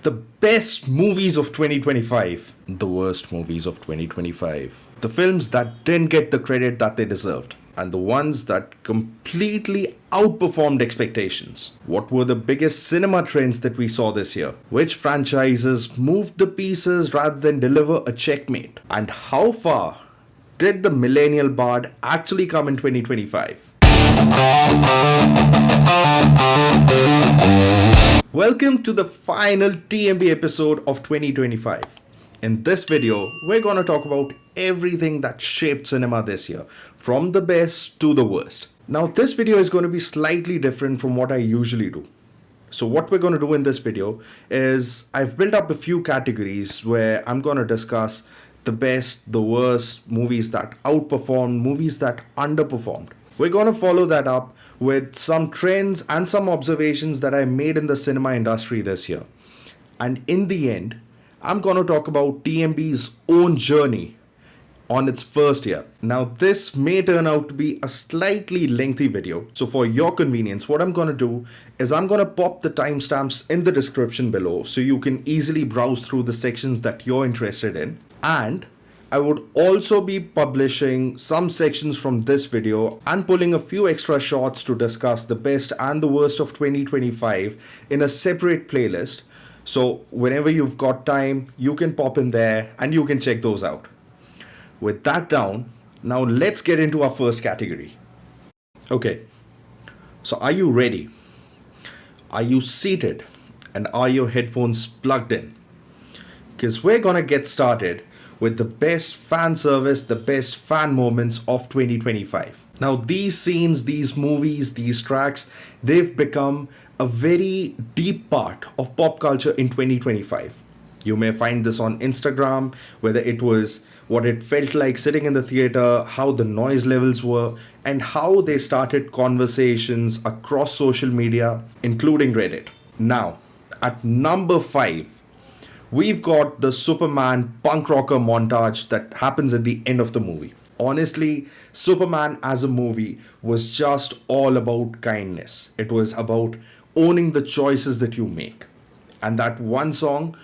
The best movies of 2025, the worst movies of 2025, the films that didn't get the credit that they deserved, and the ones that completely outperformed expectations. What were the biggest cinema trends that we saw this year? Which franchises moved the pieces rather than deliver a checkmate? And how far did the Millennial Bard actually come in 2025? Welcome to the final TMB episode of 2025. In this video, we're gonna talk about everything that shaped cinema this year, from the best to the worst. Now, this video is going to be slightly different from what I usually do. So what we're going to do in this video is I've built up a few categories where I'm going to discuss the best, the worst, movies that outperformed, movies that underperformed. We're going to follow that up with some trends and some observations that I made in the cinema industry this year. And in the end, I'm going to talk about TMB's own journey on its first year. Now, this may turn out to be a slightly lengthy video. So for your convenience, what I'm going to do is I'm going to pop the timestamps in the description below so you can easily browse through the sections that you're interested in. And I would also be publishing some sections from this video and pulling a few extra shots to discuss the best and the worst of 2025 in a separate playlist. So whenever you've got time, you can pop in there and you can check those out. With that down, now let's get into our first category. Okay, so are you ready? Are you seated? And are your headphones plugged in? Because we're gonna get started with the best fan service, the best fan moments of 2025. Now, these scenes, these movies, these tracks, they've become a very deep part of pop culture in 2025. You may find this on Instagram, whether it was what it felt like sitting in the theater, how the noise levels were, and how they started conversations across social media, including Reddit. Now, at number 5, we've got the Superman punk rocker montage that happens at the end of the movie. Honestly, Superman as a movie was just all about kindness. It was about owning the choices that you make. And that one song,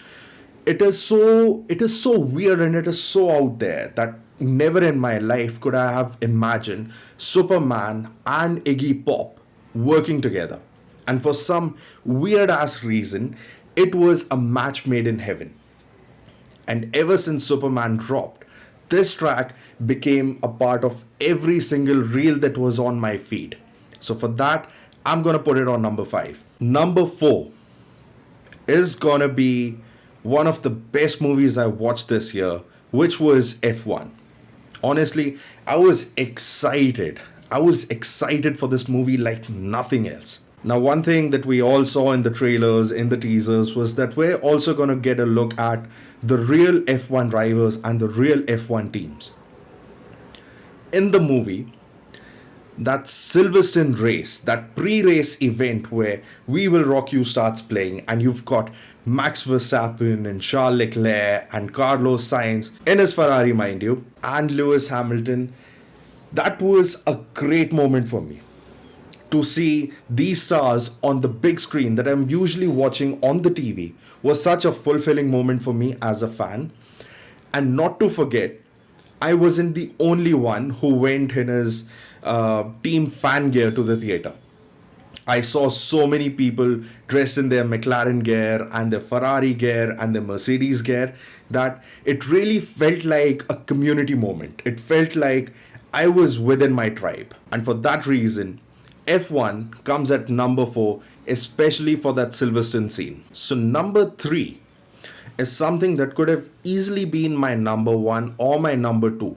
it is so weird and it is so out there that never in my life could I have imagined Superman and Iggy Pop working together. And for some weird ass reason, it was a match made in heaven. And ever since Superman dropped, this track became a part of every single reel that was on my feed. So for that, I'm gonna put it on number 5. Number 4 is gonna be one of the best movies I watched this year, which was F1. Honestly, I was excited. I was excited for this movie like nothing else. Now, one thing that we all saw in the trailers, in the teasers, was that we're also going to get a look at the real F1 drivers and the real F1 teams. In the movie, that Silverstone race, that pre-race event where We Will Rock You starts playing, and you've got Max Verstappen and Charles Leclerc and Carlos Sainz in his Ferrari, mind you, and Lewis Hamilton, that was a great moment for me. To see these stars on the big screen that I'm usually watching on the TV was such a fulfilling moment for me as a fan. And not to forget, I wasn't the only one who went in his team fan gear to the theater. I saw so many people dressed in their McLaren gear and their Ferrari gear and their Mercedes gear that it really felt like a community moment. It felt like I was within my tribe. And for that reason, F1 comes at number 4, especially for that Silverstone scene. So number 3 is something that could have easily been my number 1 or my number 2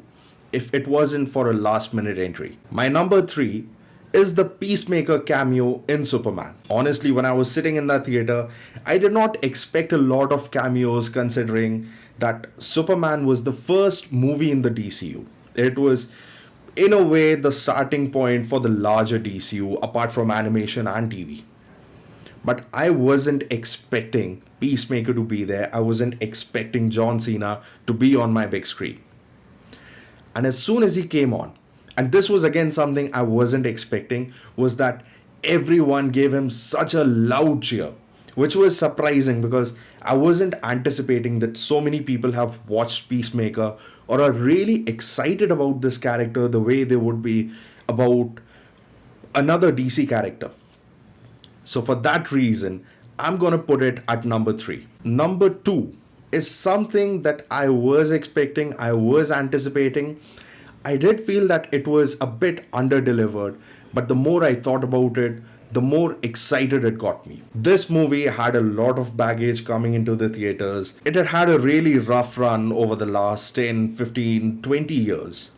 if it wasn't for a last minute entry. My number 3 is the Peacemaker cameo in Superman. Honestly, when I was sitting in that theater, I did not expect a lot of cameos considering that Superman was the first movie in the DCU. It was in a way the starting point for the larger DCU apart from animation and TV. But I wasn't expecting Peacemaker to be there. I wasn't expecting John Cena to be on my big screen. And as soon as he came on, and this was again something I wasn't expecting, was that everyone gave him such a loud cheer, which was surprising because I wasn't anticipating that so many people have watched Peacemaker or are really excited about this character the way they would be about another DC character. So for that reason, I'm gonna put it at number 3. Number 2 is something that I was expecting, I was anticipating. I did feel that it was a bit under-delivered, but the more I thought about it, the more excited it got me. This movie had a lot of baggage coming into the theaters. It had had a really rough run over the last 10, 15, 20 years.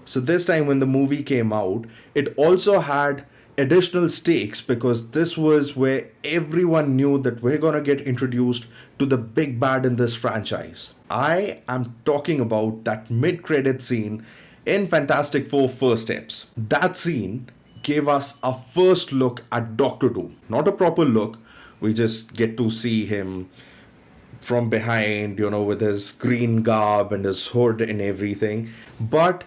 So this time when the movie came out, it also had additional stakes because this was where everyone knew that we're gonna get introduced to the big bad in this franchise. I am talking about that mid-credit scene in Fantastic Four First Steps. That scene gave us a first look at Doctor Doom. Not a proper look, we just get to see him from behind, with his green garb and his hood and everything. But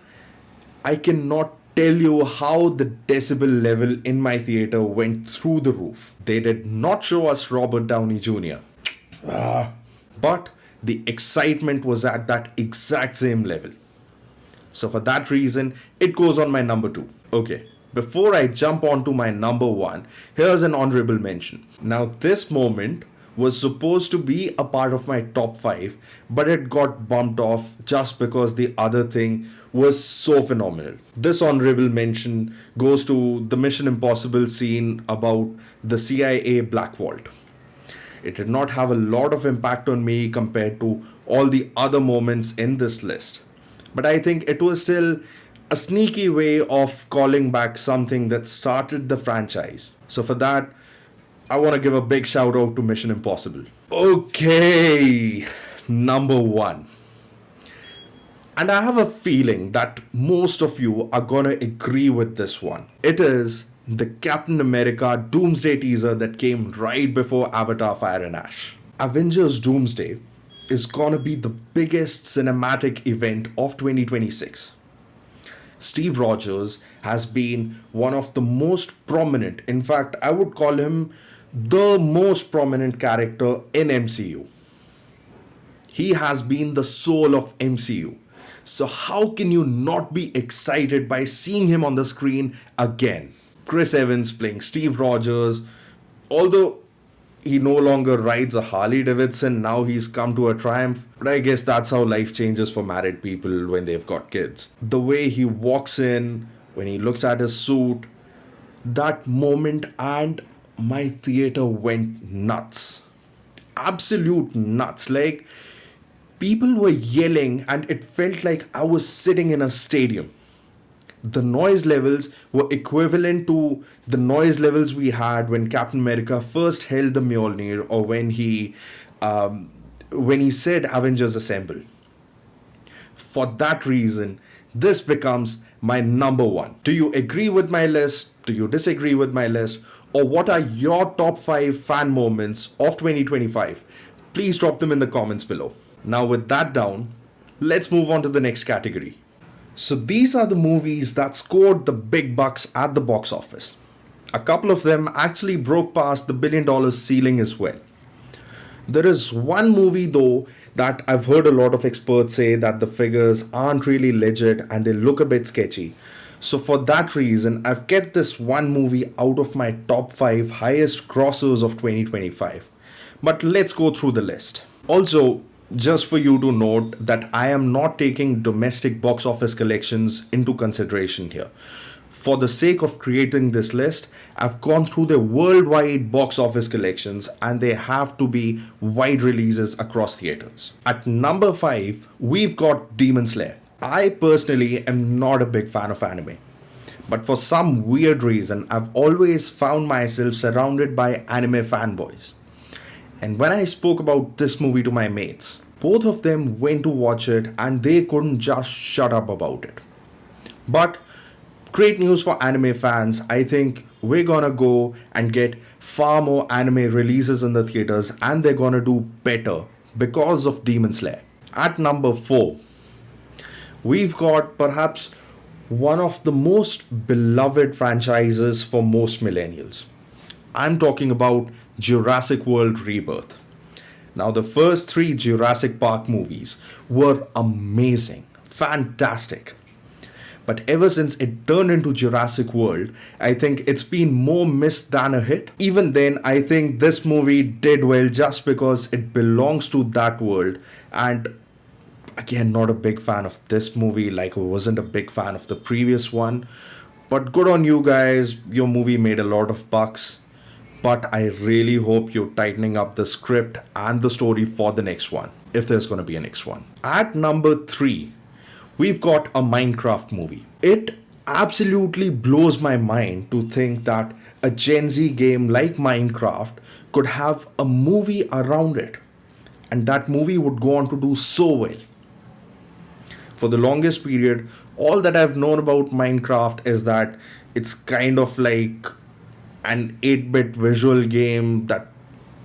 I cannot tell you how the decibel level in my theater went through the roof. They did not show us Robert Downey Jr. But the excitement was at that exact same level. So for that reason, it goes on my number 2. Okay, before I jump on to my number 1, here's an honorable mention. Now this moment was supposed to be a part of my top 5, but it got bumped off just because the other thing was so phenomenal. This honorable mention goes to the Mission Impossible scene about the CIA Black Vault. It did not have a lot of impact on me compared to all the other moments in this list. But I think it was still a sneaky way of calling back something that started the franchise. So for that, I want to give a big shout out to Mission Impossible. Okay, number 1. And I have a feeling that most of you are gonna agree with this one. It is the Captain America Doomsday teaser that came right before Avatar Fire and Ash. Avengers Doomsday is gonna be the biggest cinematic event of 2026. Steve Rogers has been one of the most prominent, in fact, I would call him the most prominent character in MCU. He has been the soul of MCU. So how can you not be excited by seeing him on the screen again? Chris Evans playing Steve Rogers, although he no longer rides a Harley Davidson, now he's come to a Triumph. But I guess that's how life changes for married people when they've got kids. The way he walks in, when he looks at his suit, that moment, and my theater went nuts. Absolute nuts. Like, people were yelling and it felt like I was sitting in a stadium. The noise levels were equivalent to the noise levels we had when Captain America first held the Mjolnir, or when he said Avengers Assemble. For that reason, this becomes my number 1. Do you agree with my list? Do you disagree with my list? Or what are your top 5 fan moments of 2025? Please drop them in the comments below. Now with that down, let's move on to the next category. So these are the movies that scored the big bucks at the box office. A couple of them actually broke past the $1 billion ceiling as well. There is one movie though that I've heard a lot of experts say that the figures aren't really legit and they look a bit sketchy. So for that reason, I've kept this one movie out of my top 5 highest grossers of 2025. But let's go through the list. Also, just for you to note that I am not taking domestic box office collections into consideration here. For the sake of creating this list, I've gone through the worldwide box office collections and they have to be wide releases across theaters. At number 5, we've got Demon Slayer. I personally am not a big fan of anime. But for some weird reason, I've always found myself surrounded by anime fanboys. And when I spoke about this movie to my mates, both of them went to watch it and they couldn't just shut up about it. But great news for anime fans. I think we're gonna go and get far more anime releases in the theaters and they're gonna do better because of Demon Slayer. At number 4, we've got perhaps one of the most beloved franchises for most millennials. I'm talking about Jurassic World Rebirth. Now, the first three Jurassic Park movies were amazing, fantastic. But ever since it turned into Jurassic World, I think it's been more missed than a hit. Even then, I think this movie did well just because it belongs to that world. And again, not a big fan of this movie, like I wasn't a big fan of the previous one. But good on you guys, your movie made a lot of bucks. But I really hope you're tightening up the script and the story for the next one, if there's going to be a next one. At number 3, we've got a Minecraft movie. It absolutely blows my mind to think that a Gen Z game like Minecraft could have a movie around it, and that movie would go on to do so well. For the longest period, all that I've known about Minecraft is that it's kind of like an 8-bit visual game that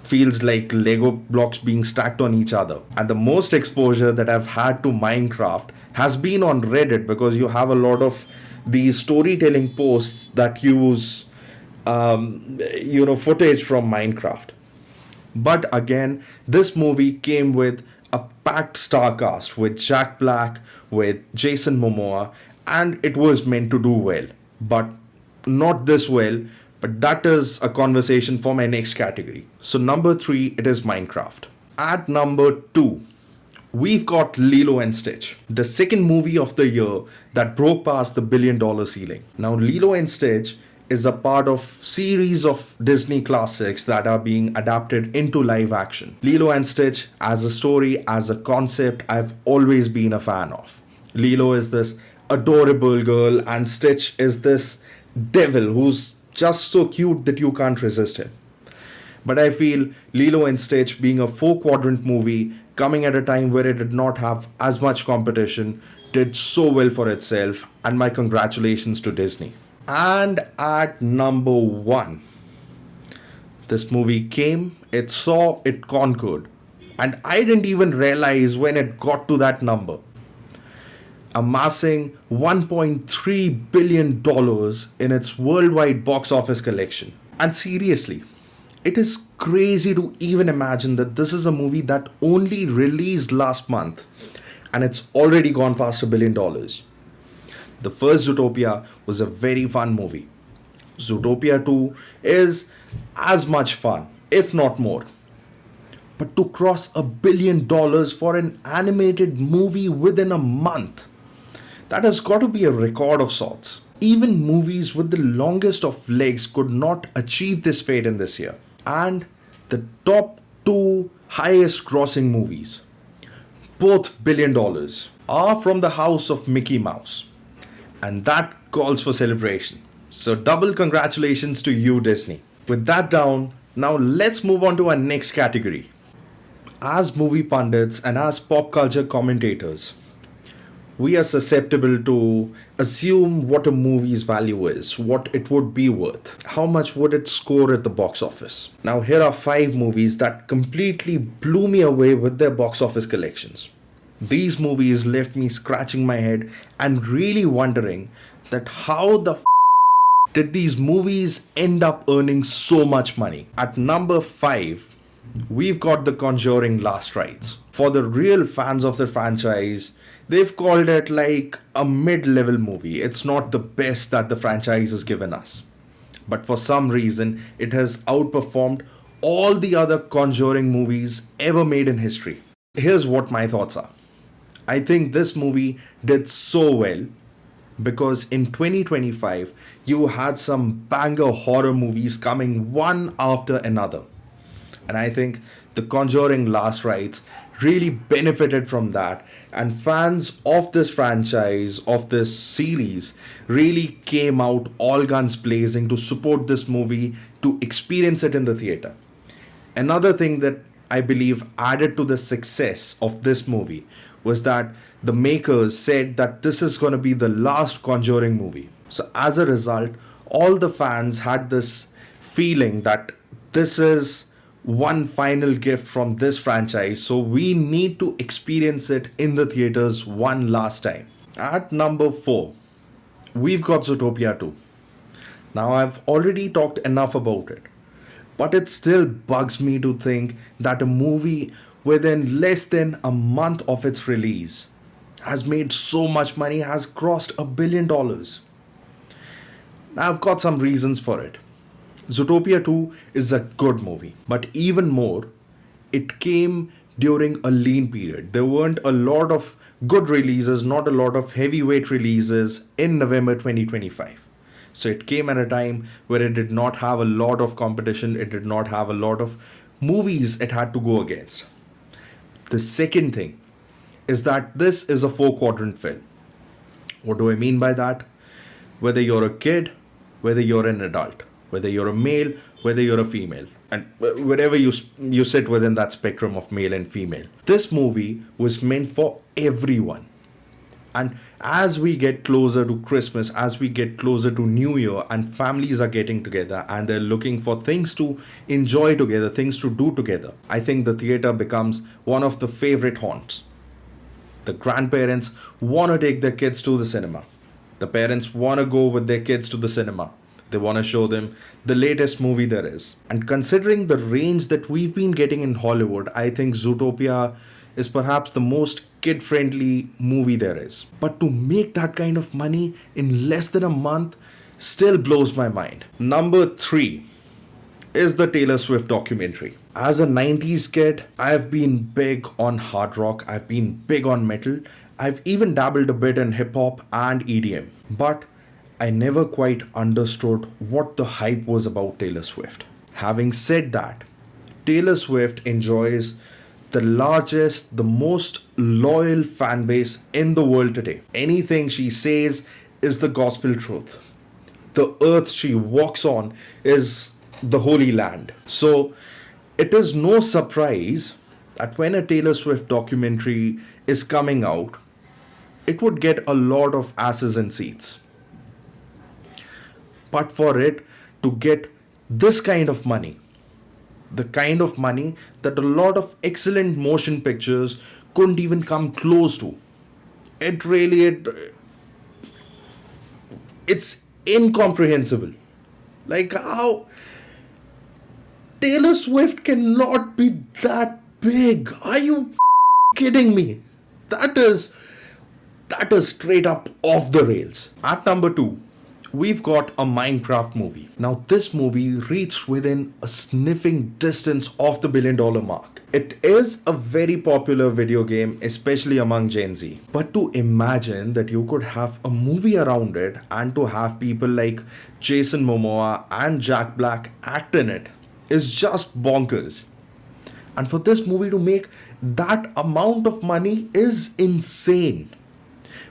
feels like Lego blocks being stacked on each other. And the most exposure that I've had to Minecraft has been on Reddit, because you have a lot of these storytelling posts that use footage from Minecraft. But again, this movie came with a packed star cast with Jack Black, with Jason Momoa, and it was meant to do well. But not this well, but that is a conversation for my next category. So number 3, it is Minecraft. At number 2, we've got Lilo and Stitch, the second movie of the year that broke past the $1 billion ceiling. Now, Lilo and Stitch is a part of series of Disney classics that are being adapted into live action. Lilo and Stitch as a story, as a concept, I've always been a fan of. Lilo is this adorable girl and Stitch is this devil who's just so cute that you can't resist him. But I feel Lilo and Stitch being a 4-quadrant movie coming at a time where it did not have as much competition did so well for itself, and my congratulations to Disney. And at number 1, this movie came, it saw, it conquered, and I didn't even realize when it got to that number, amassing $1.3 billion in its worldwide box office collection. And seriously, it is crazy to even imagine that this is a movie that only released last month and it's already gone past $1 billion. The first Zootopia was a very fun movie. Zootopia 2 is as much fun, if not more. But to cross $1 billion for an animated movie within a month, that has got to be a record of sorts. Even movies with the longest of legs could not achieve this fate in this year. And the top 2 highest grossing movies, both $1 billion, are from the house of Mickey Mouse. And that calls for celebration. So double congratulations to you, Disney. With that down, now let's move on to our next category. As movie pundits and as pop culture commentators, we are susceptible to assume what a movie's value is, what it would be worth, how much would it score at the box office. Now, here are 5 movies that completely blew me away with their box office collections. These movies left me scratching my head and really wondering that how the did these movies end up earning so much money. At number 5, we've got The Conjuring Last Rites. For the real fans of the franchise, they've called it like a mid-level movie. It's not the best that the franchise has given us. But for some reason, it has outperformed all the other Conjuring movies ever made in history. Here's what my thoughts are. I think this movie did so well because in 2025, you had some banger horror movies coming one after another. And I think The Conjuring Last Rites really benefited from that, and fans of this franchise, of this series, really came out all guns blazing to support this movie, to experience it in the theater. Another thing that I believe added to the success of this movie was that the makers said that this is going to be the last Conjuring movie. So as a result, all the fans had this feeling that this is one final gift from this franchise, so we need to experience it in the theaters one last time. At number 4, we've got Zootopia 2. Now, I've already talked enough about it, But it still bugs me to think that a movie within less than a month of its release has made so much money, has crossed $1 billion. Now, I've got some reasons for it. Zootopia 2 is a good movie, but even more, it came during a lean period. There weren't a lot of good releases, not a lot of heavyweight releases in November 2025. So it came at a time where it did not have a lot of competition, it did not have a lot of movies it had to go against. The second thing is that this is a four quadrant film. What do I mean by that? Whether you're a kid, whether you're an adult, whether you're a male, whether you're a female, and wherever you sit within that spectrum of male and female. This movie was meant for everyone. And as we get closer to Christmas, as we get closer to New Year, and families are getting together and they're looking for things to enjoy together, things to do together, I think the theater becomes one of the favorite haunts. The grandparents want to take their kids to the cinema. The parents want to go with their kids to the cinema. They want to show them the latest movie there is. And considering the range that we've been getting in Hollywood, I think Zootopia is perhaps the most kid-friendly movie there is. But to make that kind of money in less than a month still blows my mind. Number 3 is the Taylor Swift documentary. As a 90s kid, I've been big on hard rock, I've been big on metal, I've even dabbled a bit in hip hop and EDM. But I never quite understood what the hype was about Taylor Swift. Having said that, Taylor Swift enjoys the largest, the most loyal fan base in the world today. Anything she says is the gospel truth. The earth she walks on is the Holy Land. So it is no surprise that when a Taylor Swift documentary is coming out, it would get a lot of asses in seats. But for it to get this kind of money, the kind of money that a lot of excellent motion pictures couldn't even come close to, it's incomprehensible. Like how Taylor Swift cannot be that big. Are you kidding me? That is straight up off the rails. At number 2, we've got a Minecraft movie. Now, this movie reached within a sniffing distance of the $1 billion mark. It is a very popular video game, especially among Gen Z. But to imagine that you could have a movie around it and to have people like Jason Momoa and Jack Black act in it is just bonkers. And for this movie to make that amount of money is insane.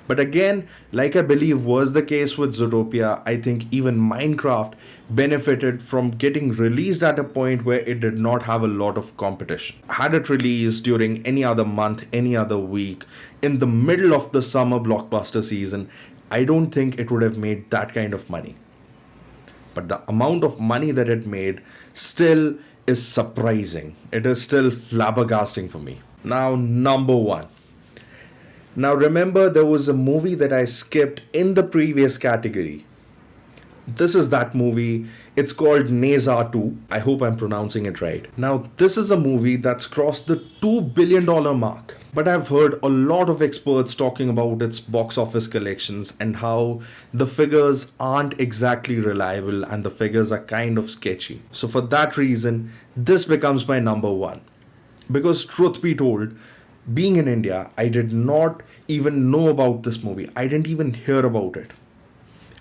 But again, like I believe was the case with Zootopia, I think even Minecraft benefited from getting released at a point where it did not have a lot of competition. Had it released during any other month, any other week, in the middle of the summer blockbuster season, I don't think it would have made that kind of money. But the amount of money that it made still is surprising. It is still flabbergasting for me. Now, number 1. Now remember, there was a movie that I skipped in the previous category. This is that movie. It's called Neza 2. I hope I'm pronouncing it right. Now, this is a movie that's crossed the $2 billion mark. But I've heard a lot of experts talking about its box office collections and how the figures aren't exactly reliable and the figures are kind of sketchy. So for that reason, this becomes my number 1. Because truth be told, being in India, I did not even know about this movie. I didn't even hear about it.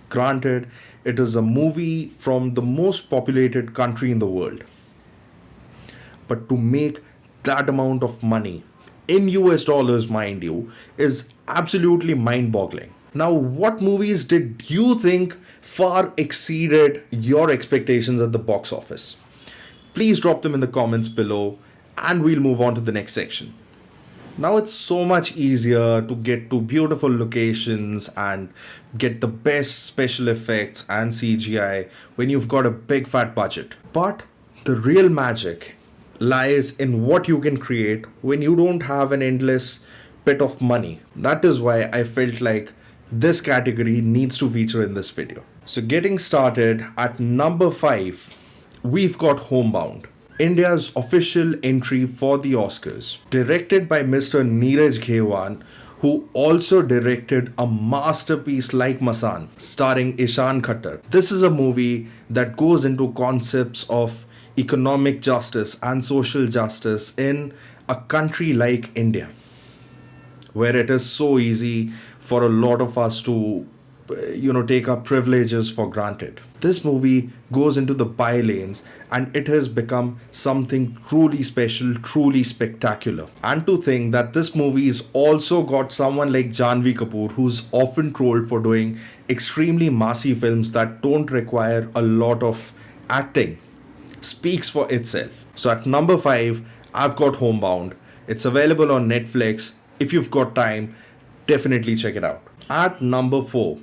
Granted, it is a movie from the most populated country in the world. But to make that amount of money, in US dollars, mind you, is absolutely mind-boggling. Now, what movies did you think far exceeded your expectations at the box office? Please drop them in the comments below, and we'll move on to the next section. Now it's so much easier to get to beautiful locations and get the best special effects and CGI when you've got a big fat budget. But the real magic lies in what you can create when you don't have an endless pit of money. That is why I felt like this category needs to feature in this video. So getting started at number 5, we've got Homebound, India's official entry for the Oscars, directed by Mr. Neeraj Ghewar, who also directed a masterpiece like Masan, starring Ishan Khattar. This is a movie that goes into concepts of economic justice and social justice in a country like India, where it is so easy for a lot of us to take our privileges for granted. This movie goes into the bylanes and it has become something truly special, truly spectacular. And to think that this movie's also got someone like Janvi Kapoor, who's often trolled for doing extremely massy films that don't require a lot of acting, speaks for itself. So at number 5, I've got Homebound. It's available on Netflix. If you've got time, definitely check it out. At number 4,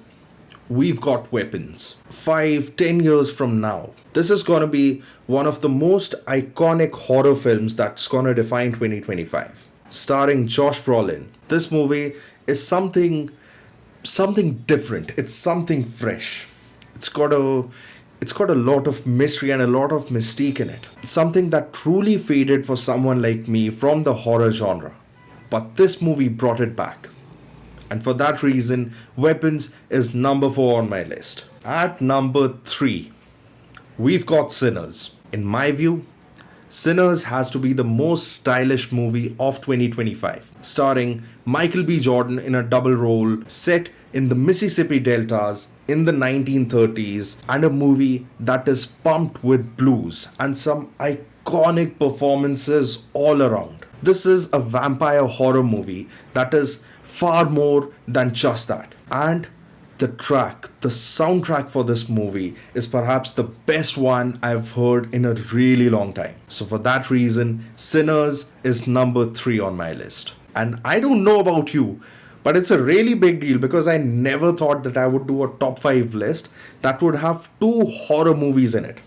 we've got Weapons. 5-10 years from now, this is gonna be one of the most iconic horror films that's gonna define 2025. Starring Josh Brolin. This movie is something different. It's something fresh. It's got a lot of mystery and a lot of mystique in it. Something that truly faded for someone like me from the horror genre. But this movie brought it back. And for that reason, Weapons is number 4 on my list. At number 3, we've got Sinners. In my view, Sinners has to be the most stylish movie of 2025. Starring Michael B. Jordan in a double role, set in the Mississippi Deltas in the 1930s, and a movie that is pumped with blues and some iconic performances all around. This is a vampire horror movie that is far more than just that. And the soundtrack for this movie is perhaps the best one I've heard in a really long time. So for that reason, Sinners is number 3 on my list. And I don't know about you, but it's a really big deal because I never thought that I would do a top 5 list that would have 2 horror movies in it.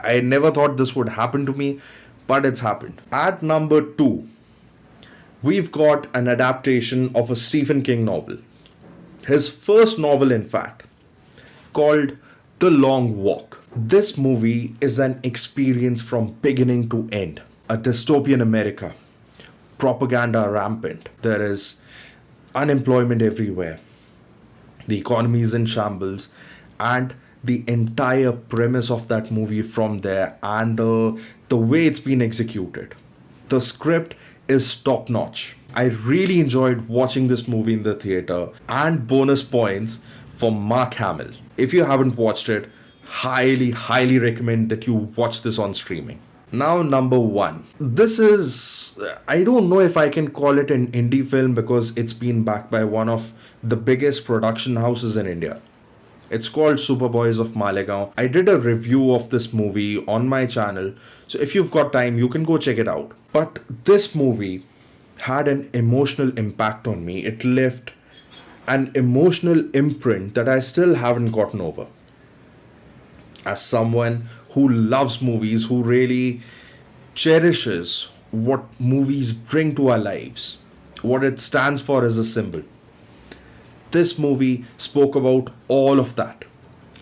I never thought this would happen to me, but it's happened. At number 2, we've got an adaptation of a Stephen King novel. His first novel, in fact, called The Long Walk. This movie is an experience from beginning to end. A dystopian America. Propaganda rampant. There is unemployment everywhere. The economy is in shambles. And the entire premise of that movie from there and the way it's been executed. The script is top notch. I really enjoyed watching this movie in the theater, and bonus points for Mark Hamill. If you haven't watched it, highly recommend that you watch this on streaming. Now, number 1. This is, I don't know if I can call it an indie film because it's been backed by one of the biggest production houses in India. It's called Superboys of Malegaon. I did a review of this movie on my channel, so if you've got time, you can go check it out. But this movie had an emotional impact on me. It left an emotional imprint that I still haven't gotten over. As someone who loves movies, who really cherishes what movies bring to our lives, what it stands for as a symbol. This movie spoke about all of that,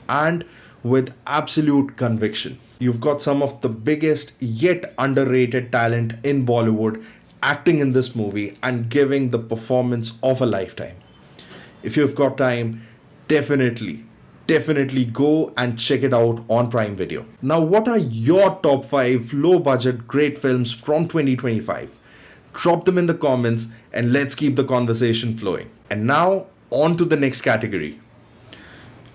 and with absolute conviction. You've got some of the biggest yet underrated talent in Bollywood acting in this movie and giving the performance of a lifetime. If you've got time, definitely go and check it out on Prime Video. Now, what are your top 5 low budget great films from 2025? Drop them in the comments and let's keep the conversation flowing. And now, on to the next category.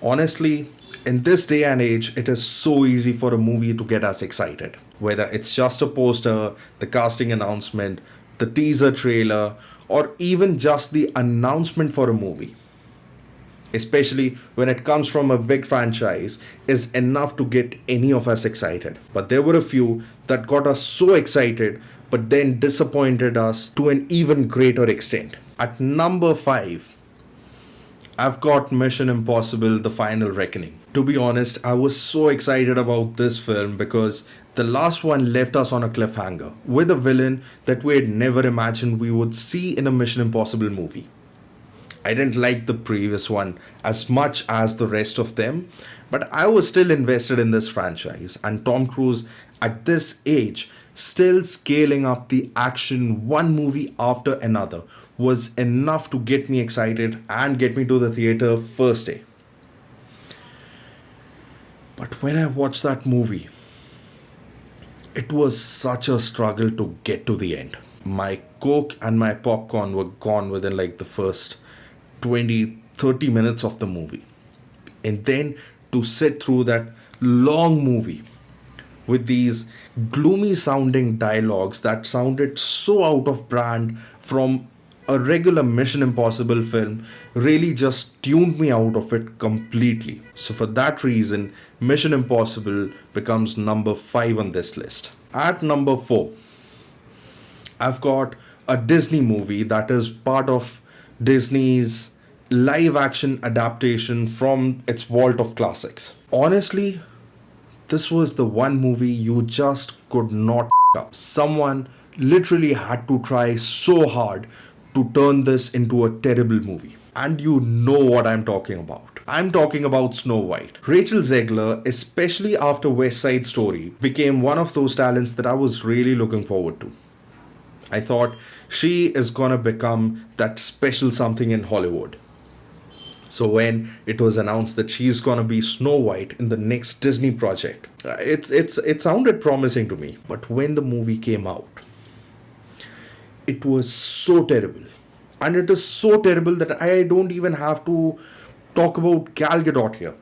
Honestly, in this day and age, it is so easy for a movie to get us excited. Whether it's just a poster, the casting announcement, the teaser trailer, or even just the announcement for a movie. Especially when it comes from a big franchise, is enough to get any of us excited. But there were a few that got us so excited, but then disappointed us to an even greater extent. At number 5, I've got Mission Impossible: The Final Reckoning. To be honest, I was so excited about this film because the last one left us on a cliffhanger with a villain that we had never imagined we would see in a Mission Impossible movie. I didn't like the previous one as much as the rest of them, But I was still invested in this franchise, and Tom Cruise at this age, still scaling up the action one movie after another, was enough to get me excited and get me to the theater first day. But when I watched that movie, it was such a struggle to get to the end. My Coke and my popcorn were gone within like the first 20-30 minutes of the movie. And then to sit through that long movie with these gloomy sounding dialogues that sounded so out of brand from a regular Mission Impossible film really just tuned me out of it completely. So, for that reason, Mission Impossible becomes number 5 on this list. At number 4, I've got a Disney movie that is part of Disney's live action adaptation from its vault of classics. Honestly, this was the one movie you just could not up. Someone literally had to try so hard to turn this into a terrible movie. And you know what I'm talking about. I'm talking about Snow White. Rachel Zegler, especially after West Side Story, became one of those talents that I was really looking forward to. I thought she is gonna become that special something in Hollywood. So when it was announced that she's gonna be Snow White in the next Disney project, it sounded promising to me. But when the movie came out, it was so terrible, and it is so terrible that I don't even have to talk about Gal Gadot here.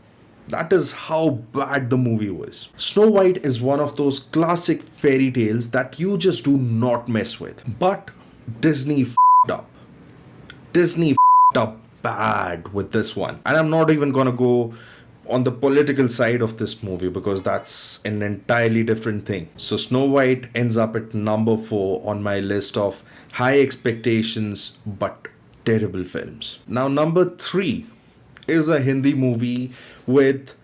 That is how bad the movie was. Snow White is one of those classic fairy tales that you just do not mess with. But Disney f***ed up. Disney f***ed up bad with this one. And I'm not even gonna go on the political side of this movie because that's an entirely different thing. So Snow White ends up at number 4 on my list of high expectations but terrible films. Now, number 3 is a Hindi movie with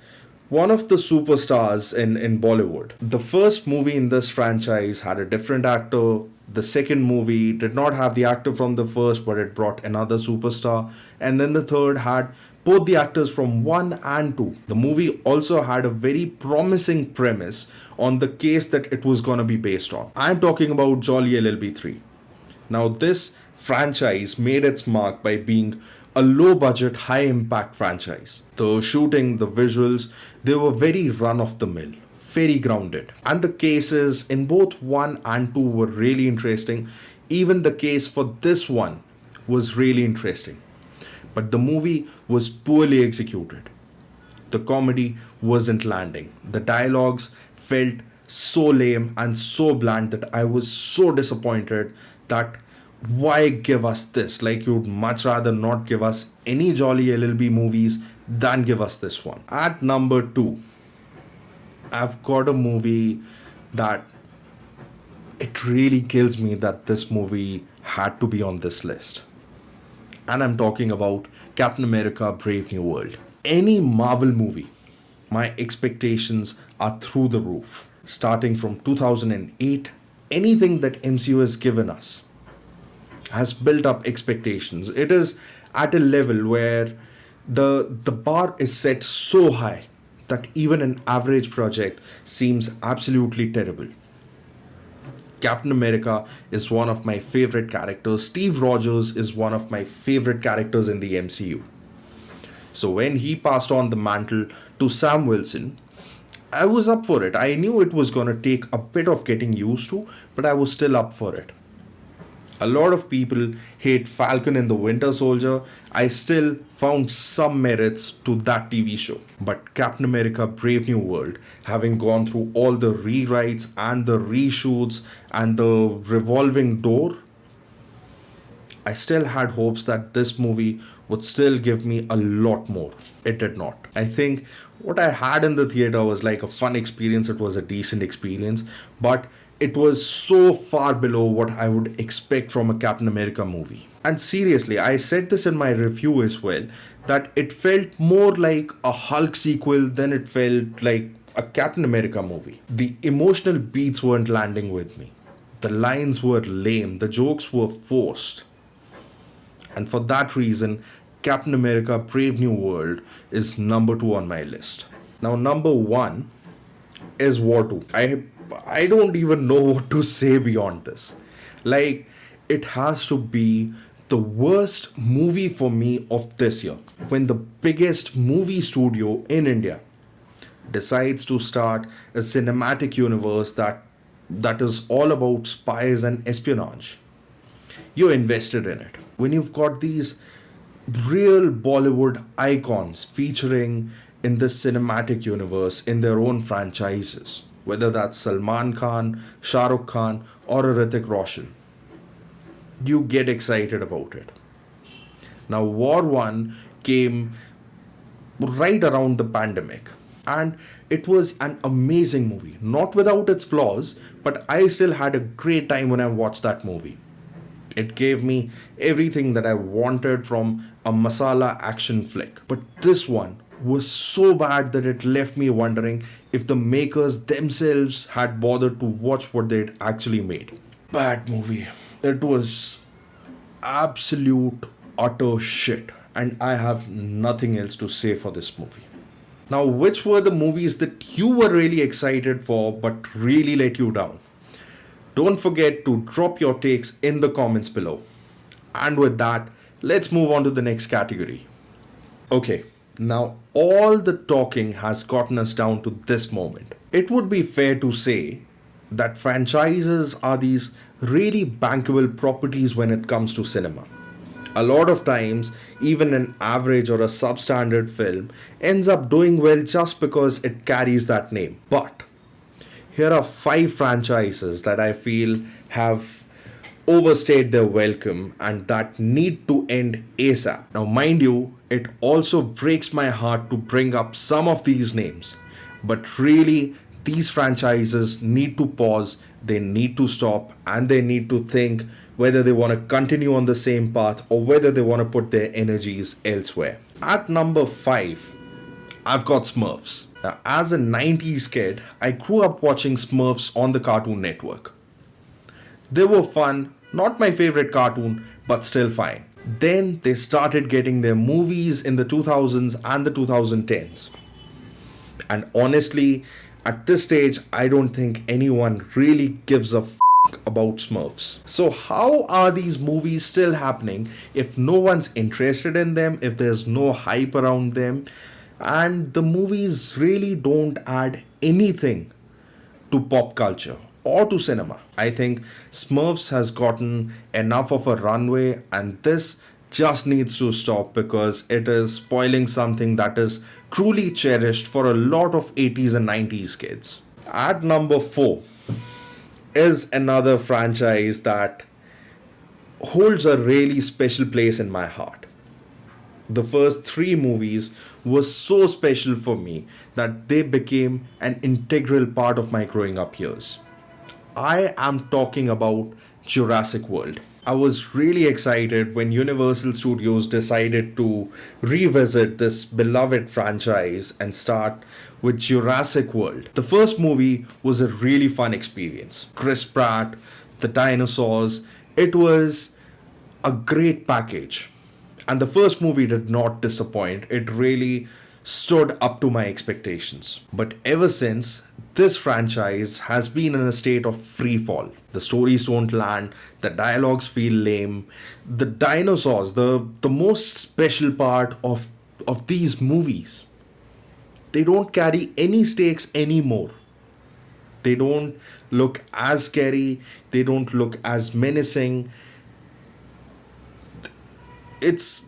one of the superstars in Bollywood. The first movie in this franchise had a different actor. The second movie did not have the actor from the first, but it brought another superstar. And then the third had both the actors from 1 and 2. The movie also had a very promising premise on the case that it was gonna be based on. I'm talking about Jolly LLB 3. Now, this franchise made its mark by being a low budget, high impact franchise. The shooting, the visuals, they were very run of the mill, very grounded. And the cases in both 1 and 2 were really interesting. Even the case for this one was really interesting. But the movie was poorly executed. The comedy wasn't landing. The dialogues felt so lame and so bland that I was so disappointed that why give us this? Like, you'd much rather not give us any Jolly LLB movies than give us this one. At number 2, I've got a movie that it really kills me that this movie had to be on this list. And I'm talking about Captain America Brave New World. Any Marvel movie, my expectations are through the roof. Starting from 2008, anything that MCU has given us has built up expectations. It is at a level where the bar is set so high that even an average project seems absolutely terrible. Captain America is one of my favorite characters. Steve Rogers is one of my favorite characters in the MCU. So when he passed on the mantle to Sam Wilson, I was up for it. I knew it was going to take a bit of getting used to, but I was still up for it. A lot of people hate Falcon and the Winter Soldier. I still found some merits to that TV show. But Captain America Brave New World, having gone through all the rewrites and the reshoots and the revolving door, I still had hopes that this movie would still give me a lot more. It did not. I think what I had in the theater was like a fun experience. It was a decent experience, but it was so far below what I would expect from a Captain America movie. And seriously, I said this in my review as well, that it felt more like a Hulk sequel than it felt like a Captain America movie. The emotional beats weren't landing with me. The lines were lame. The jokes were forced. And for that reason, Captain America Brave New World is number 2 on my list. Now, number one is War 2. I don't even know what to say beyond this. Like, it has to be the worst movie for me of this year. When the biggest movie studio in India decides to start a cinematic universe that is all about spies and espionage. You're invested in it. When you've got these real Bollywood icons featuring in this cinematic universe in their own franchises, whether that's Salman Khan, Shah Rukh Khan, or a Hrithik Roshan, you get excited about it. Now, War 1 came right around the pandemic, and it was an amazing movie. Not without its flaws, but I still had a great time when I watched that movie. It gave me everything that I wanted from a masala action flick. But this one was so bad that it left me wondering if the makers themselves had bothered to watch what they'd actually made. Bad movie. It was absolute utter shit, and I have nothing else to say for this movie. Now, which were the movies that you were really excited for but really let you down? Don't forget to drop your takes in the comments below. And with that, let's move on to the next category. Okay, now all the talking has gotten us down to this moment. It would be fair to say that franchises are these really bankable properties when it comes to cinema. A lot of times, even an average or a substandard film ends up doing well just because it carries that name. But here are 5 franchises that I feel have overstayed their welcome and that need to end ASAP. Now, mind you, it also breaks my heart to bring up some of these names, but really, these franchises need to pause, they need to stop, and they need to think whether they want to continue on the same path or whether they want to put their energies elsewhere. At number 5, I've got Smurfs. Now, as a 90s kid, I grew up watching Smurfs on the Cartoon Network. They were fun, not my favorite cartoon, but still fine. Then they started getting their movies in the 2000s and the 2010s. And honestly, at this stage, I don't think anyone really gives a about Smurfs. So how are these movies still happening if no one's interested in them, if there's no hype around them, and the movies really don't add anything to pop culture or to cinema? I think Smurfs has gotten enough of a runway, and this just needs to stop because it is spoiling something that is truly cherished for a lot of 80s and 90s kids. At number 4 is another franchise that holds a really special place in my heart. The first 3 movies were so special for me that they became an integral part of my growing up years. I am talking about Jurassic World. I was really excited when Universal Studios decided to revisit this beloved franchise and start with Jurassic World. The first movie was a really fun experience. Chris Pratt, the dinosaurs, it was a great package. And the first movie did not disappoint. It really stood up to my expectations. But ever since, this franchise has been in a state of free fall. The stories don't land, the dialogues feel lame. The dinosaurs, the most special part of these movies, they don't carry any stakes anymore. They don't look as scary, they don't look as menacing. It's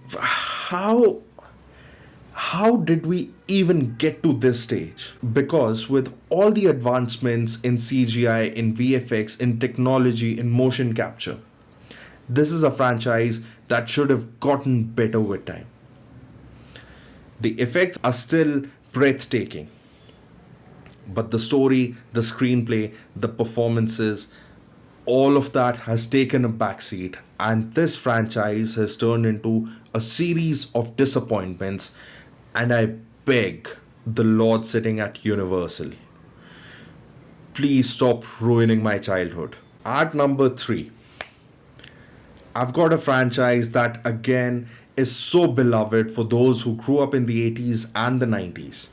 how did we even get to this stage? Because with all the advancements in CGI, in VFX, in technology, in motion capture, this is a franchise that should have gotten better with time. The effects are still breathtaking, but the story, the screenplay, the performances, all of that has taken a backseat, and this franchise has turned into a series of disappointments. And I beg the Lord sitting at Universal, please stop ruining my childhood. At number 3, I've got a franchise that again is so beloved for those who grew up in the 80s and the 90s.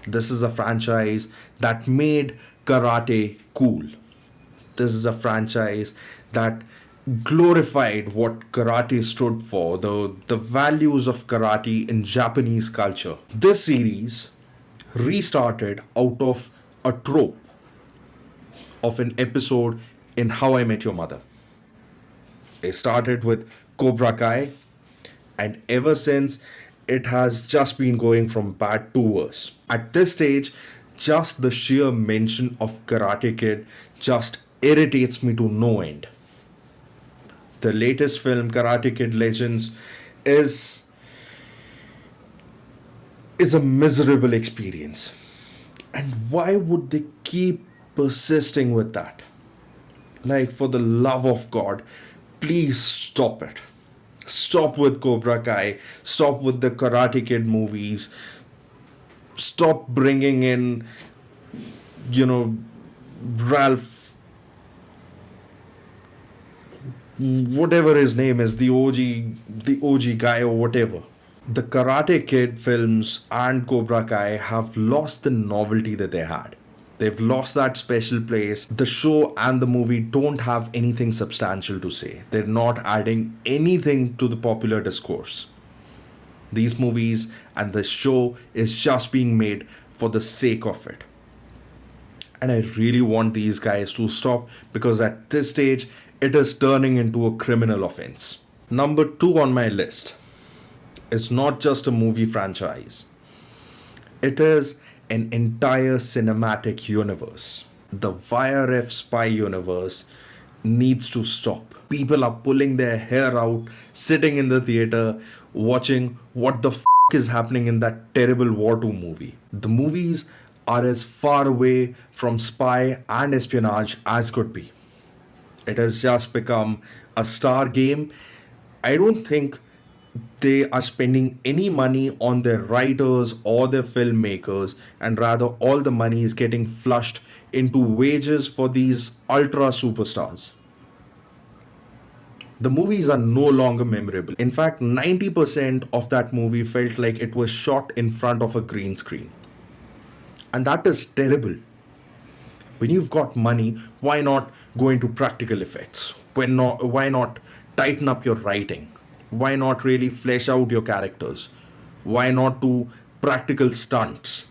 This is a franchise that made karate cool. This is a franchise that glorified what karate stood for, the values of karate in Japanese culture. This series restarted out of a trope of an episode in How I Met Your Mother. It started with Cobra Kai, and ever since it has just been going from bad to worse. At this stage, just the sheer mention of Karate Kid just irritates me to no end. The latest film, Karate Kid Legends, is is a miserable experience. And why would they keep persisting with that? Like, for the love of God, please stop it. Stop with Cobra Kai. Stop with the Karate Kid movies. Stop bringing in, Ralph, whatever his name is, the OG guy or whatever. The Karate Kid films and Cobra Kai have lost the novelty that they had. They've lost that special place. The show and the movie don't have anything substantial to say. They're not adding anything to the popular discourse. These movies and this show is just being made for the sake of it. And I really want these guys to stop, because at this stage, it is turning into a criminal offense. Number 2 on my list is not just a movie franchise. It is an entire cinematic universe. The YRF spy universe needs to stop. People are pulling their hair out, sitting in the theater, watching what the is happening in that terrible War 2 movie. The movies are as far away from spy and espionage as could be. It has just become a star game. I don't think they are spending any money on their writers or their filmmakers, and rather all the money is getting flushed into wages for these ultra superstars. The movies are no longer memorable. In fact, 90% of that movie felt like it was shot in front of a green screen. And that is terrible. When you've got money, why not go into practical effects? Why not tighten up your writing? Why not really flesh out your characters? Why not do practical stunts?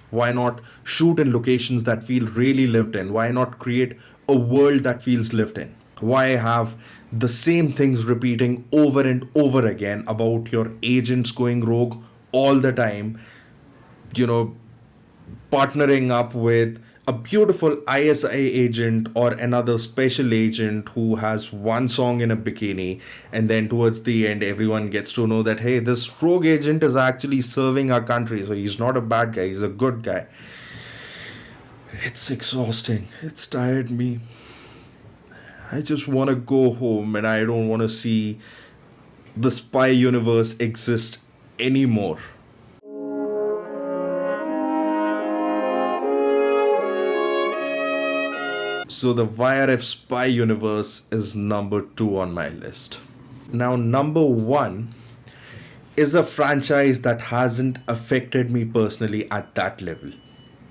Why not shoot in locations that feel really lived in? Why not create a world that feels lived in? Why have the same things repeating over and over again about your agents going rogue all the time? Partnering up with a beautiful ISI agent or another special agent who has one song in a bikini, and then towards the end everyone gets to know that, hey, this rogue agent is actually serving our country, so he's not a bad guy, he's a good guy. It's exhausting. It's tired me. I just want to go home, and I don't want to see the spy universe exist anymore. So the YRF spy universe is number 2 on my list. Now, number 1 is a franchise that hasn't affected me personally at that level,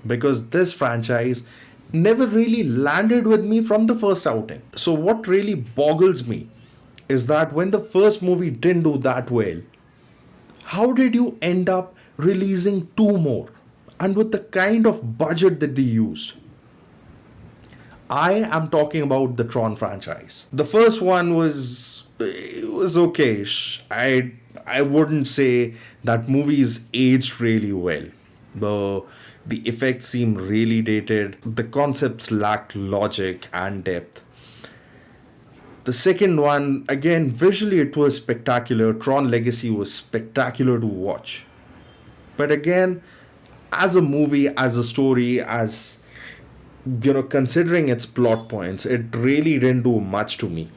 because this franchise never really landed with me from the first outing. So what really boggles me is that when the first movie didn't do that well, how did you end up releasing 2 more? And with the kind of budget that they used. I am talking about the Tron franchise. The first one was okay-ish. I wouldn't say that movies aged really well. The effects seem really dated. The concepts lacked logic and depth. The second one, again, visually it was spectacular. Tron Legacy was spectacular to watch. But again, as a movie, as a story, as considering its plot points, it really didn't do much to me.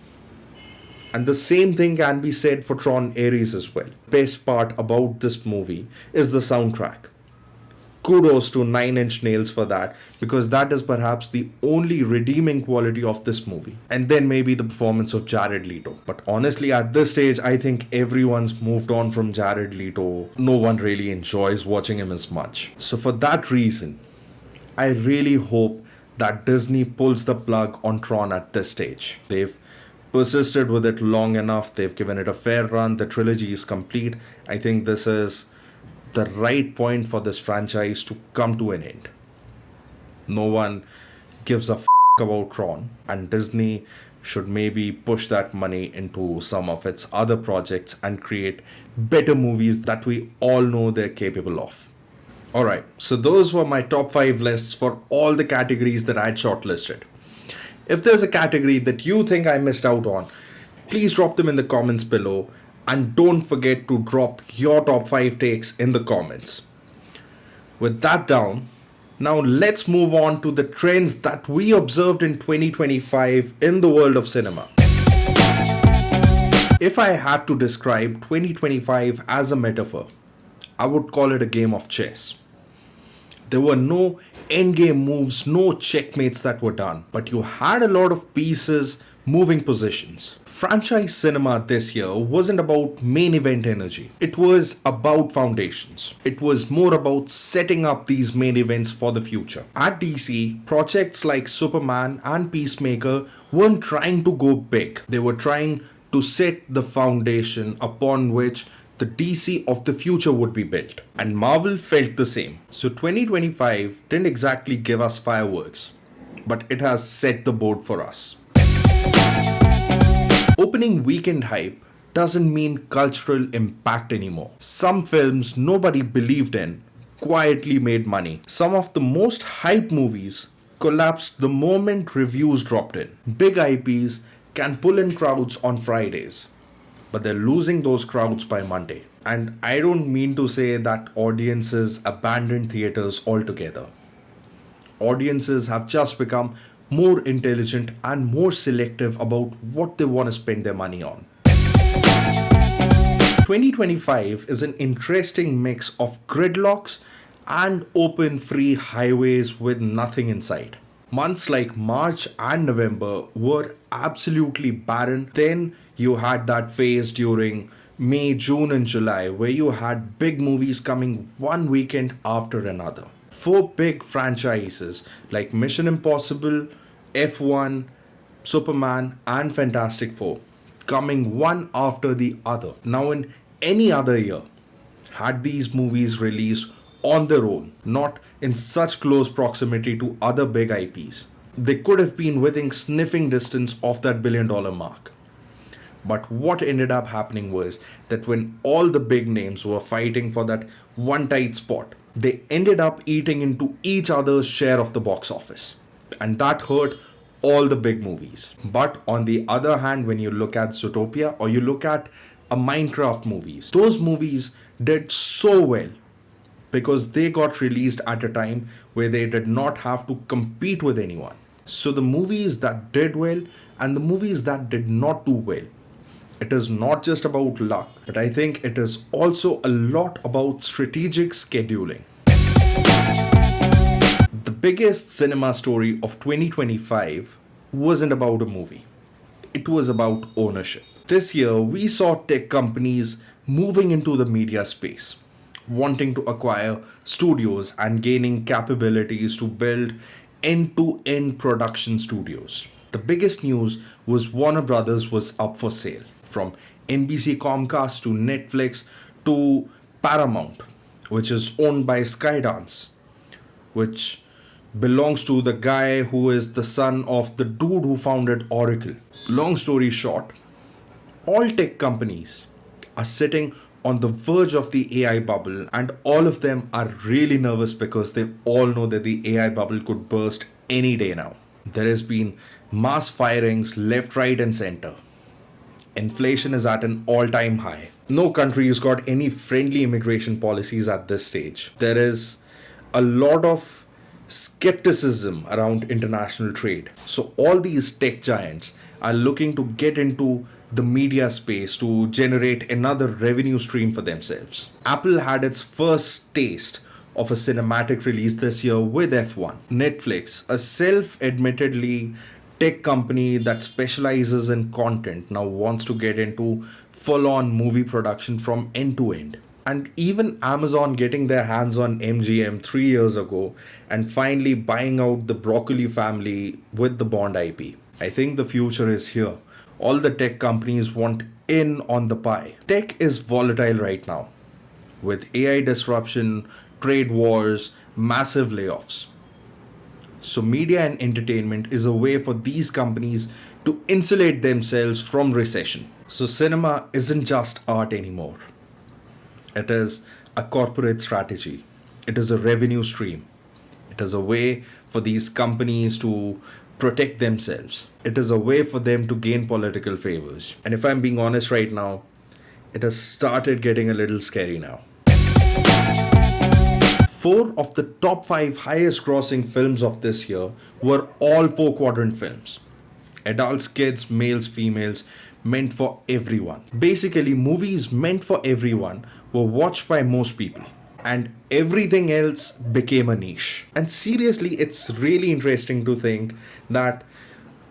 And the same thing can be said for Tron Ares as well. Best part about this movie is the soundtrack. kudos to Nine Inch Nails for that, because that is perhaps the only redeeming quality of this movie. And then maybe the performance of Jared Leto. But honestly, at this stage, I think everyone's moved on from Jared Leto. No one really enjoys watching him as much. So for that reason, I really hope that Disney pulls the plug on Tron at this stage. They've persisted with it long enough, they've given it a fair run, the trilogy is complete. I think this is the right point for this franchise to come to an end. No one gives a about Tron, and Disney should maybe push that money into some of its other projects and create better movies that we all know they're capable of. Alright, so those were my top 5 lists for all the categories that I had shortlisted. If there's a category that you think I missed out on, please drop them in the comments below, and don't forget to drop your top 5 takes in the comments. With that down, now let's move on to the trends that we observed in 2025 in the world of cinema. If I had to describe 2025 as a metaphor, I would call it a game of chess. There were no endgame moves, no checkmates that were done, but you had a lot of pieces moving positions. Franchise cinema this year wasn't about main event energy. It was about foundations. It was more about setting up these main events for the future. At DC, projects like Superman and Peacemaker weren't trying to go big. They were trying to set the foundation upon which the DC of the future would be built. And Marvel felt the same. So 2025 didn't exactly give us fireworks, but it has set the board for us. Opening weekend hype doesn't mean cultural impact anymore. Some films nobody believed in quietly made money. Some of the most hyped movies collapsed the moment reviews dropped in. Big IPs can pull in crowds on Fridays, but they're losing those crowds by Monday. And I don't mean to say that audiences abandoned theaters altogether. Audiences have just become more intelligent and more selective about what they want to spend their money on. 2025 is an interesting mix of gridlocks and open free highways with nothing in sight. Months like March and November were absolutely barren. Then you had that phase during May, June, and July where you had big movies coming one weekend after another. 4 big franchises like Mission Impossible, F1, Superman, and Fantastic Four coming one after the other. Now, in any other year, had these movies released on their own, not in such close proximity to other big IPs, they could have been within sniffing distance of that $1 billion mark. But what ended up happening was that when all the big names were fighting for that one tight spot, they ended up eating into each other's share of the box office. And that hurt all the big movies. But on the other hand, when you look at Zootopia or you look at a Minecraft movies, those movies did so well because they got released at a time where they did not have to compete with anyone. So the movies that did well and the movies that did not do well, it is not just about luck, but I think it is also a lot about strategic scheduling. The biggest cinema story of 2025 wasn't about a movie. It was about ownership. This year, we saw tech companies moving into the media space, wanting to acquire studios and gaining capabilities to build end-to-end production studios. The biggest news was Warner Brothers was up for sale. From NBC Comcast to Netflix to Paramount, which is owned by Skydance, which belongs to the guy who is the son of the dude who founded Oracle. Long story short, all tech companies are sitting on the verge of the AI bubble, and all of them are really nervous because they all know that the AI bubble could burst any day now. There has been mass firings left, right, and center. Inflation is at an all-time high. No country has got any friendly immigration policies at this stage. There is a lot of skepticism around international trade. So all these tech giants are looking to get into the media space to generate another revenue stream for themselves. Apple had its first taste of a cinematic release this year with F1. Netflix, a self-admittedly tech company that specializes in content, now wants to get into full-on movie production from end to end. And even Amazon getting their hands on MGM 3 years ago and finally buying out the Broccoli family with the Bond IP. I think the future is here. All the tech companies want in on the pie. Tech is volatile right now, with AI disruption, trade wars, massive layoffs. So, media and entertainment is a way for these companies to insulate themselves from recession. So, cinema isn't just art anymore. It is a corporate strategy. It is a revenue stream. It is a way for these companies to protect themselves. It is a way for them to gain political favors. And if I'm being honest right now, it has started getting a little scary now. 4 of the top 5 highest grossing films of this year were all 4-quadrant films. Adults, kids, males, females, meant for everyone. Basically, movies meant for everyone were watched by most people, and everything else became a niche. And seriously, it's really interesting to think that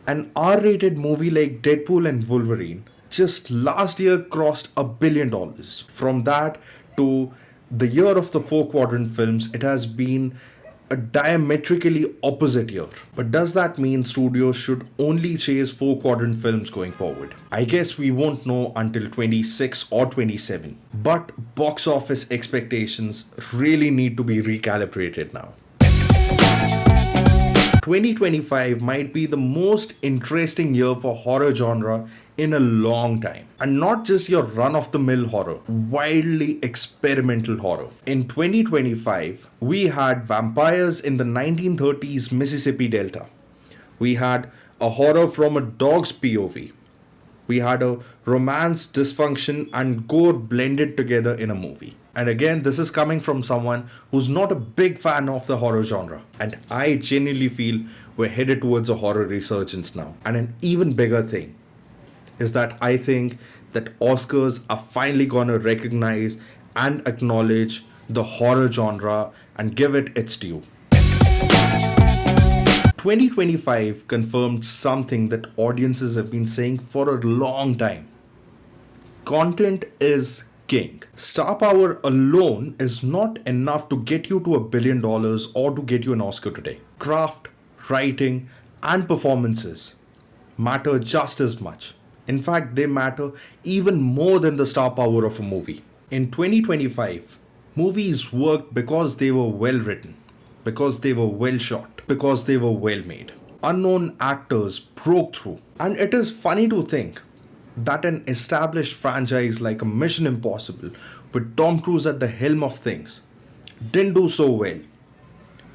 an R-rated movie like Deadpool and Wolverine just last year crossed $1 billion. From that to the year of the 4-quadrant films, it has been a diametrically opposite year. But does that mean studios should only chase 4-quadrant films going forward? I guess we won't know until 26 or 27. But box office expectations really need to be recalibrated now. 2025 might be the most interesting year for horror genre in a long time. And not just your run-of-the-mill horror, wildly experimental horror. In 2025, we had vampires in the 1930s Mississippi Delta. We had a horror from a dog's POV. We had a romance, dysfunction, and gore blended together in a movie. And again, this is coming from someone who's not a big fan of the horror genre. And I genuinely feel we're headed towards a horror resurgence now. And an even bigger thing is that I think that Oscars are finally gonna recognize and acknowledge the horror genre and give it its due. 2025 confirmed something that audiences have been saying for a long time. Content is king. Star power alone is not enough to get you to $1 billion or to get you an Oscar today. Craft, writing, and performances matter just as much. In fact, they matter even more than the star power of a movie. In 2025, movies worked because they were well written, because they were well shot, because they were well made. Unknown actors broke through. And it is funny to think that an established franchise like a Mission Impossible, with Tom Cruise at the helm of things, didn't do so well.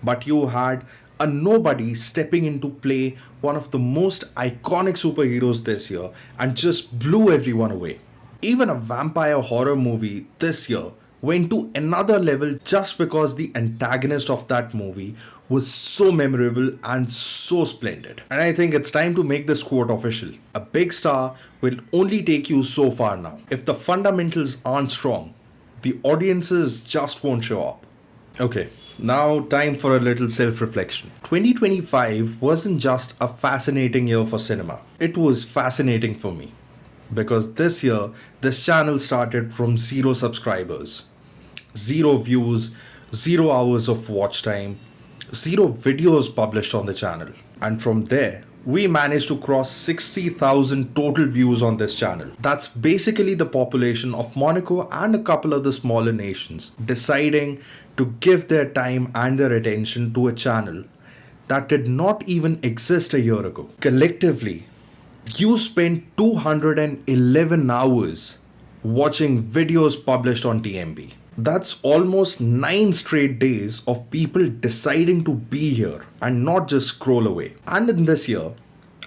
But you had a nobody stepping in to play one of the most iconic superheroes this year and just blew everyone away. Even a vampire horror movie this year went to another level just because the antagonist of that movie was so memorable and so splendid. And I think it's time to make this quote official. A big star will only take you so far now. If the fundamentals aren't strong, the audiences just won't show up. Okay, now time for a little self-reflection. 2025 wasn't just a fascinating year for cinema. It was fascinating for me. Because this year, this channel started from 0 subscribers, 0 views, 0 hours of watch time, 0 videos published on the channel. And from there, we managed to cross 60,000 total views on this channel. That's basically the population of Monaco and a couple other smaller nations deciding to give their time and their attention to a channel that did not even exist a year ago. Collectively, you spent 211 hours watching videos published on TMB. That's almost 9 straight days of people deciding to be here and not just scroll away. And in this year,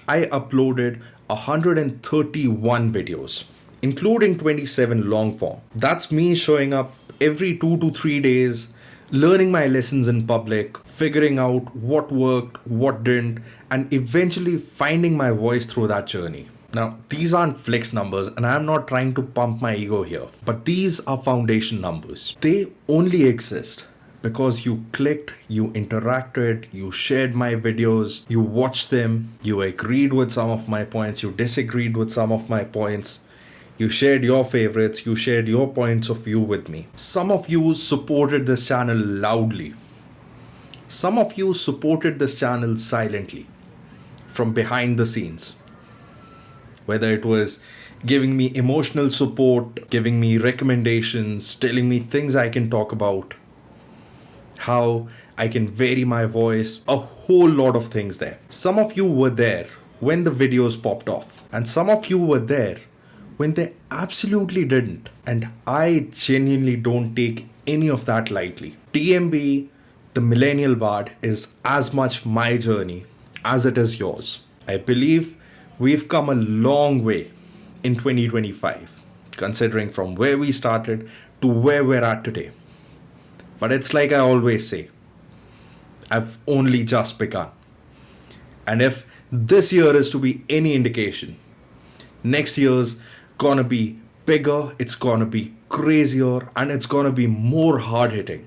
I uploaded 131 videos, including 27 long form. That's me showing up every 2 to 3 days, learning my lessons in public, figuring out what worked, what didn't, and eventually finding my voice through that journey. Now, these aren't flex numbers, and I'm not trying to pump my ego here, but these are foundation numbers. They only exist because you clicked, you interacted, you shared my videos, you watched them, you agreed with some of my points, you disagreed with some of my points. You shared your favorites, you shared your points of view with me. Some of you supported this channel loudly. Some of you supported this channel silently, from behind the scenes. Whether it was giving me emotional support, giving me recommendations, telling me things I can talk about, how I can vary my voice, a whole lot of things there. Some of you were there when the videos popped off, and some of you were there when they absolutely didn't. And I genuinely don't take any of that lightly. TMB, the Millennial Bard, is as much my journey as it is yours. I believe we've come a long way in 2025, considering from where we started to where we're at today. But it's like I always say, I've only just begun. And if this year is to be any indication, next year's gonna be bigger, it's gonna be crazier, and it's gonna be more hard hitting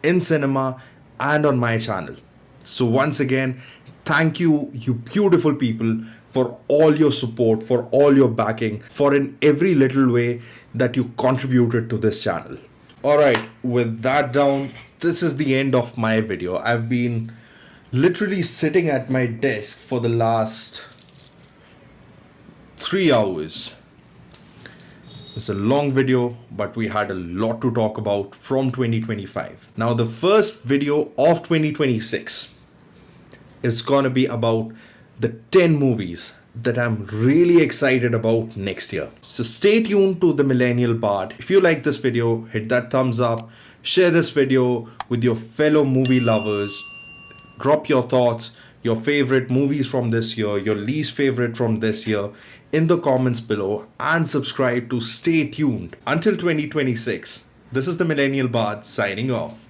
in cinema and on my channel. So once again, thank you, you beautiful people, for all your support, for all your backing, for in every little way that you contributed to this channel. Alright, with that down, this is the end of my video. I've been literally sitting at my desk for the last 3 hours. It's a long video, but we had a lot to talk about from 2025. Now, the first video of 2026 is gonna be about the 10 movies that I'm really excited about next year. So stay tuned to the Millennial Bard. If you like this video, hit that thumbs up, share this video with your fellow movie lovers, drop your thoughts, your favorite movies from this year, your least favorite from this year in the comments below, and subscribe to stay tuned. Until 2026, this is the Millennial Bard signing off.